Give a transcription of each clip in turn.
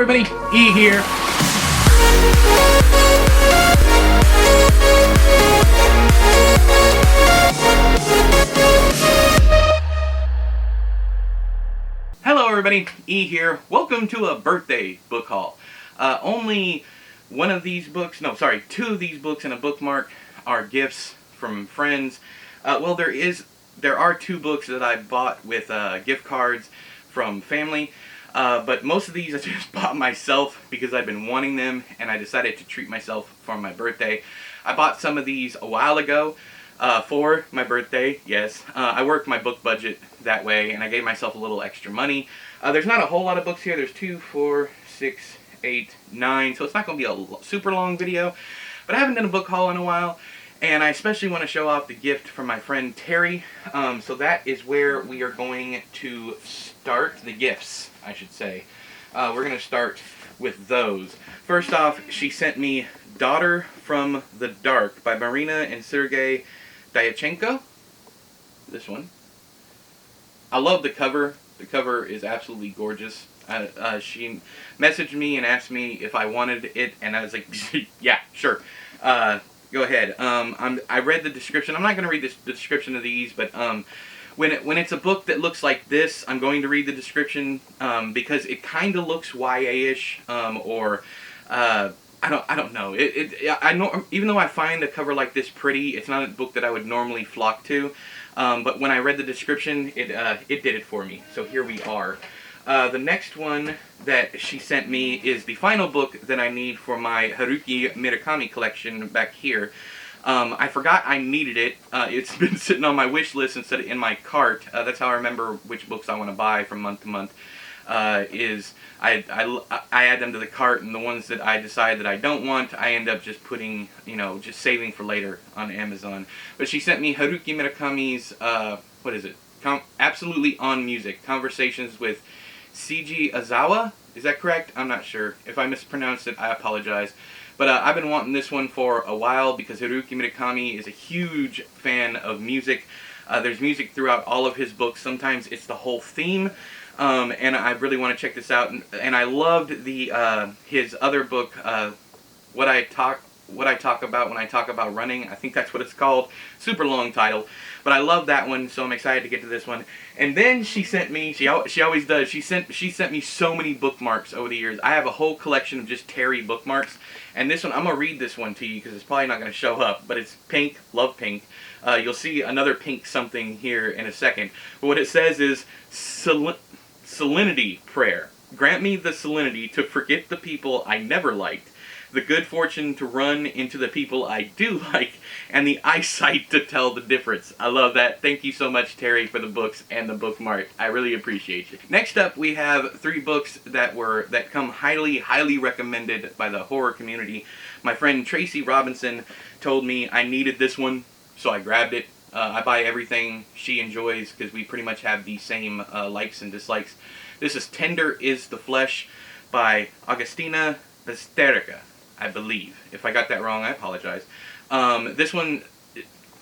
everybody, E here. Hello everybody, E here. Welcome to a birthday book haul. Only one of these books, no sorry, two of these books and a bookmark are gifts from friends. Well, there are two books that I bought with gift cards from family. But most of these I just bought myself because I've been wanting them and I decided to treat myself for my birthday. I bought some of these a while ago for my birthday, yes. I worked my book budget that way and I gave myself a little extra money. There's not a whole lot of books here. There's 2, 4, 6, 8, 9, so it's not going to be a super long video. But I haven't done a book haul in a while. And I especially want to show off the gift from my friend Terry. So that is where we are going to start the gifts, I should say. We're going to start with those. First off, she sent me Daughter from the Dark by Marina and Sergei Dyachenko. This one. I love the cover. The cover is absolutely gorgeous. She messaged me and asked me if I wanted it, and I was like, yeah, sure. Go ahead. I read the description. I'm not going to read the description of these, but when it's a book that looks like this, I'm going to read the description because it kind of looks YA-ish, or I don't know. I know, even though I find a cover like this pretty, it's not a book that I would normally flock to. But when I read the description, it did it for me. So here we are. The next one that she sent me is the final book that I need for my Haruki Murakami collection back here. I forgot I needed it. It's been sitting on my wish list instead of in my cart. That's how I remember which books I want to buy from month to month. I add them to the cart, and the ones that I decide that I don't want, I end up just putting, just saving for later on Amazon. But she sent me Haruki Murakami's, what is it? Absolutely on Music, Conversations with Seiji Azawa, is that correct? I'm not sure. If I mispronounced it, I apologize. But I've been wanting this one for a while because Haruki Murakami is a huge fan of music. There's music throughout all of his books. Sometimes it's the whole theme, and I really want to check this out. And I loved the his other book, What I Talk About When I Talk About Running. I think that's what it's called. Super long title. But I love that one, so I'm excited to get to this one. And then she sent me, she always does, she sent me so many bookmarks over the years. I have a whole collection of just Terry bookmarks. And this one, I'm going to read this one to you because it's probably not going to show up. But it's pink, love pink. You'll see another pink something here in a second. But what it says is, Salinity Prayer. Grant me the salinity to forget the people I never liked, the good fortune to run into the people I do like, and the eyesight to tell the difference. I love that. Thank you so much, Terry, for the books and the bookmark. I really appreciate you. Next up, we have 3 books that come highly recommended by the horror community. My friend Tracy Robinson told me I needed this one, so I grabbed it. I buy everything she enjoys because we pretty much have the same likes and dislikes. This is Tender is the Flesh by Agustina Basterrica, I believe. If I got that wrong, I apologize. This one,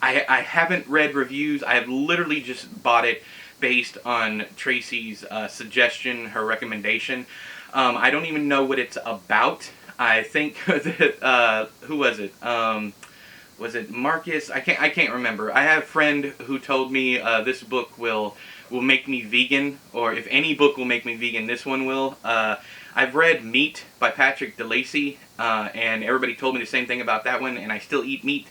I haven't read reviews. I have literally just bought it based on Tracy's suggestion, her recommendation. I don't even know what it's about. I think that, who was it? Was it Marcus? I can't remember. I have a friend who told me this book will make me vegan, or if any book will make me vegan, this one will. I've read Meat by Patrick DeLacy, and everybody told me the same thing about that one, and I still eat meat.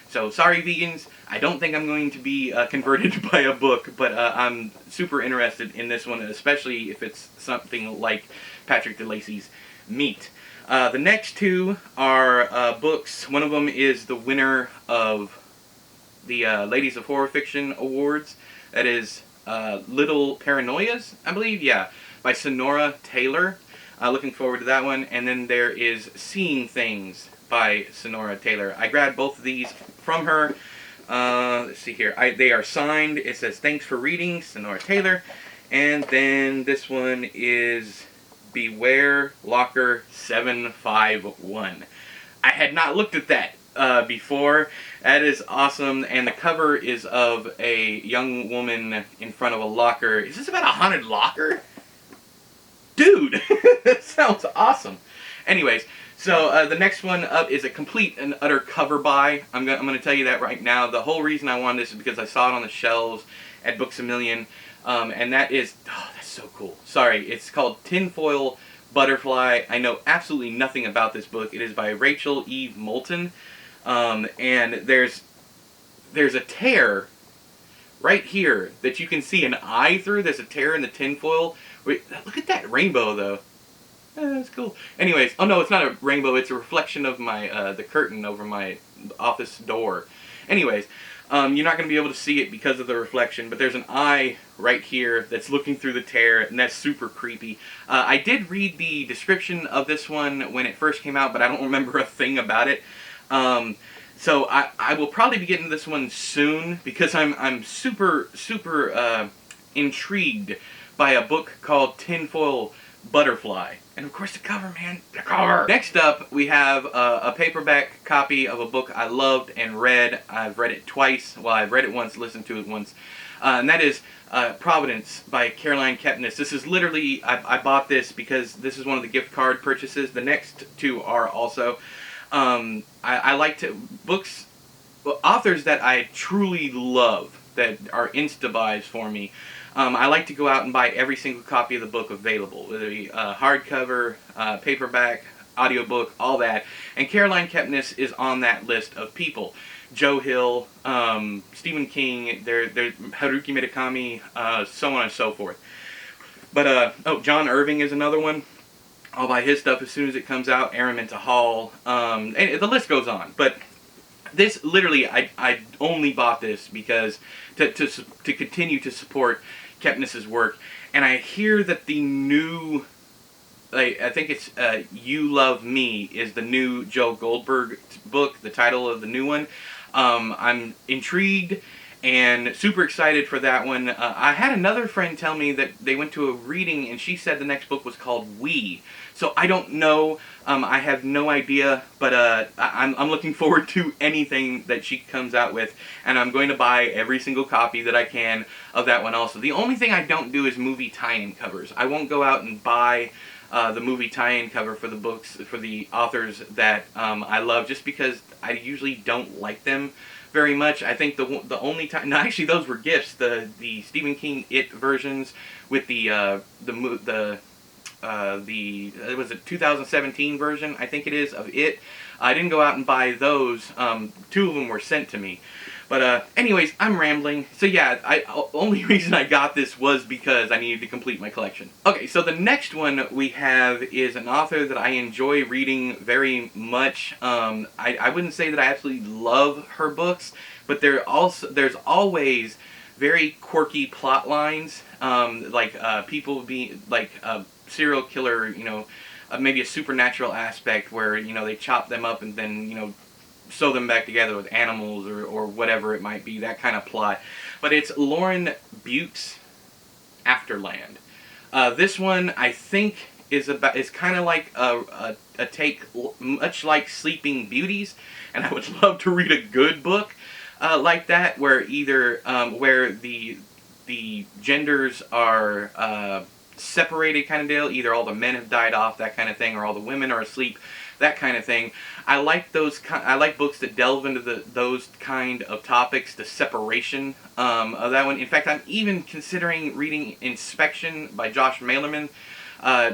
So sorry, vegans. I don't think I'm going to be converted by a book, but I'm super interested in this one, especially if it's something like Patrick DeLacy's Meat. The next 2 are books. One of them is the winner of the Ladies of Horror Fiction Awards. That is Little Paranoias, I believe, yeah, by Sonora Taylor. Looking forward to that one. And then there is Seeing Things by Sonora Taylor. I grabbed both of these from her. Let's see here. They are signed. It says, "Thanks for reading, Sonora Taylor." And then this one is Beware Locker 751. I had not looked at that before. That is awesome. And the cover is of a young woman in front of a locker. Is this about a haunted locker? Dude, that sounds awesome. Anyways, so the next one up is a complete and utter cover buy. I'm gonna tell you that right now. The whole reason I wanted this is because I saw it on the shelves at Books A Million, and that is, oh, that's so cool. Sorry, it's called Tinfoil Butterfly. I know absolutely nothing about this book. It is by Rachel Eve Moulton, and there's a tear right here that you can see an eye through. There's a tear in the tinfoil. Wait, look at that rainbow, though. That's cool. Anyways, oh no, it's not a rainbow. It's a reflection of my the curtain over my office door. Anyways, you're not going to be able to see it because of the reflection, but there's an eye right here that's looking through the tear, and that's super creepy. I did read the description of this one when it first came out, but I don't remember a thing about it. So I will probably be getting this one soon because I'm super intrigued by a book called Tinfoil Butterfly. And of course the cover, man, the cover! Next up, we have a paperback copy of a book I loved and read. I've read it twice. Well, I've read it once, listened to it once. And that is Providence by Caroline Kepnes. This is literally, I bought this because this is one of the gift card purchases. The next two are also. I like to, authors that I truly love, that are insta-buys for me. I like to go out and buy every single copy of the book available, whether it be hardcover, paperback, audiobook, all that. And Caroline Kepnes is on that list of people. Joe Hill, Stephen King, Haruki Murakami, so on and so forth. But, oh, John Irving is another one. I'll buy his stuff as soon as it comes out. Araminta Hall, and the list goes on. But this, literally, I only bought this because to continue to support Kepnes' work. And I hear that the new, I think it's You Love Me is the new Joe Goldberg book, the title of the new one. I'm intrigued and super excited for that one. I had another friend tell me that they went to a reading and she said the next book was called We. So I don't know, I have no idea, but I'm looking forward to anything that she comes out with, and I'm going to buy every single copy that I can of that one also. The only thing I don't do is movie tie-in covers. I won't go out and buy the movie tie-in cover for the books, for the authors that I love, just because I usually don't like them very much. I think the only time, no, actually those were gifts. The Stephen King It versions with it was a 2017 version, I think it is, of It. I didn't go out and buy those. Two of them were sent to me. But anyways, I'm rambling. So yeah, only reason I got this was because I needed to complete my collection. Okay, so the next one we have is an author that I enjoy reading very much. I wouldn't say that I absolutely love her books, but there's always very quirky plot lines, like people being like serial killer, you know, maybe a supernatural aspect where, you know, they chop them up and then, you know, sew them back together with animals or whatever it might be, that kind of plot. But it's Lorn Bute's Afterland. This one, I think, is kind of like a take much like Sleeping Beauties, and I would love to read a good book like that, where either where the genders are separated kind of deal. Either all the men have died off, that kind of thing, or all the women are asleep, that kind of thing. I like those. I like books that delve into those kind of topics, the separation of that one. In fact, I'm even considering reading Inspection by Josh Malerman,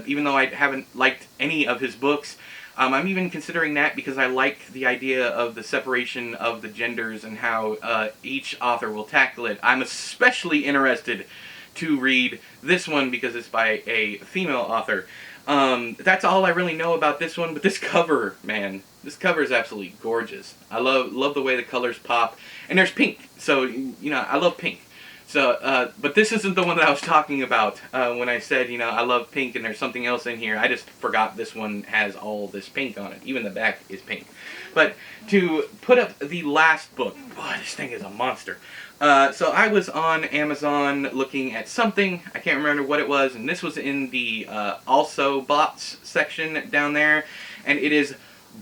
even though I haven't liked any of his books. I'm even considering that because I like the idea of the separation of the genders and how each author will tackle it. I'm especially interested to read this one because it's by a female author. That's all I really know about this one, but this cover, man, this cover is absolutely gorgeous. I love the way the colors pop, and there's pink, so, you know, I love pink. So, but this isn't the one that I was talking about when I said, you know, I love pink and there's something else in here. I just forgot this one has all this pink on it. Even the back is pink. But to put up the last book, boy, this thing is a monster. So I was on Amazon looking at something, I can't remember what it was, and this was in the Also Bots section down there, and it is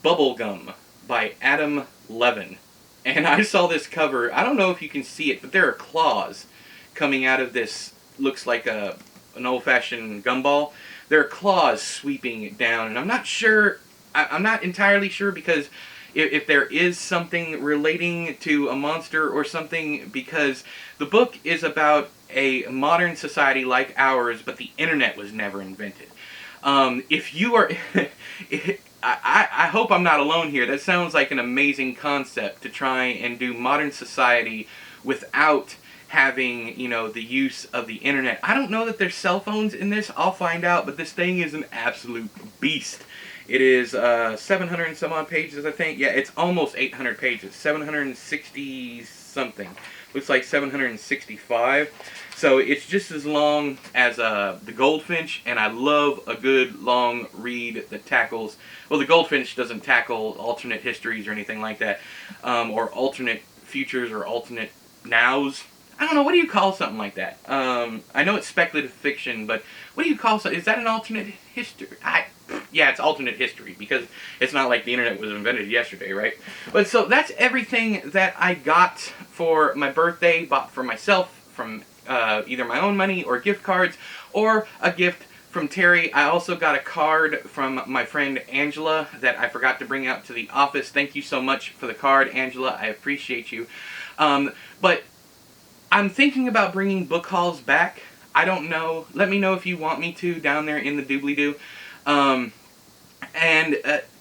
Bubblegum by Adam Levin. And I saw this cover, I don't know if you can see it, but there are claws coming out of this, looks like an old-fashioned gumball. their claws sweeping down. And I'm not sure, I'm not entirely sure, because if there is something relating to a monster or something, because the book is about a modern society like ours, but the internet was never invented. If you are, I hope I'm not alone here. That sounds like an amazing concept, to try and do modern society without having, you know, the use of the internet. I don't know that there's cell phones in this. I'll find out, but this thing is an absolute beast. It is 700 and some odd pages, I think. Yeah, it's almost 800 pages. 760 something. Looks like 765. So it's just as long as the Goldfinch, and I love a good long read that tackles, well, the Goldfinch doesn't tackle alternate histories or anything like that, or alternate futures or alternate nows. I don't know, what do you call something like that? I know it's speculative fiction, but what do you call something? Is that an alternate history? Yeah, it's alternate history, because it's not like the internet was invented yesterday, right? But so that's everything that I got for my birthday, bought for myself from either my own money or gift cards, or a gift from Terry. I also got a card from my friend Angela that I forgot to bring out to the office. Thank you so much for the card, Angela. I appreciate you. But I'm thinking about bringing book hauls back. I don't know. Let me know if you want me to down there in the doobly-doo. And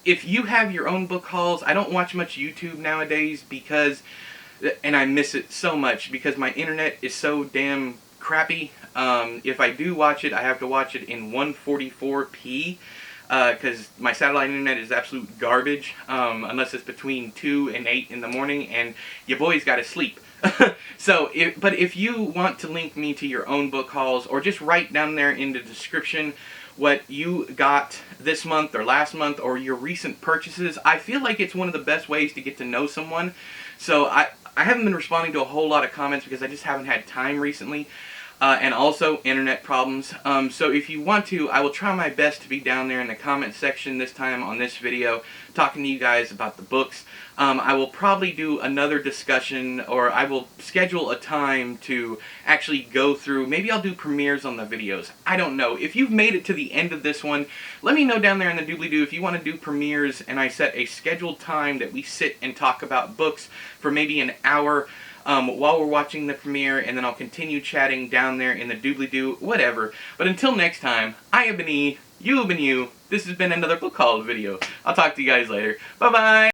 if you have your own book hauls, I don't watch much YouTube nowadays because, and I miss it so much because my internet is so damn crappy. If I do watch it, I have to watch it in 144p because my satellite internet is absolute garbage unless it's between 2 and 8 in the morning, and your boy's got to sleep. So, but if you want to link me to your own book hauls, or just write down there in the description what you got this month or last month, or your recent purchases, I feel like it's one of the best ways to get to know someone. So I haven't been responding to a whole lot of comments because I just haven't had time recently. And also internet problems. So if you want to, I will try my best to be down there in the comment section this time on this video, talking to you guys about the books. I will probably do another discussion, or I will schedule a time to actually go through, maybe I'll do premieres on the videos. I don't know. If you've made it to the end of this one, let me know down there in the doobly-doo if you want to do premieres, and I set a scheduled time that we sit and talk about books for maybe an hour while we're watching the premiere, and then I'll continue chatting down there in the doobly-doo, whatever. But until next time, I have been E, you have been you, this has been another book haul video. I'll talk to you guys later. Bye-bye!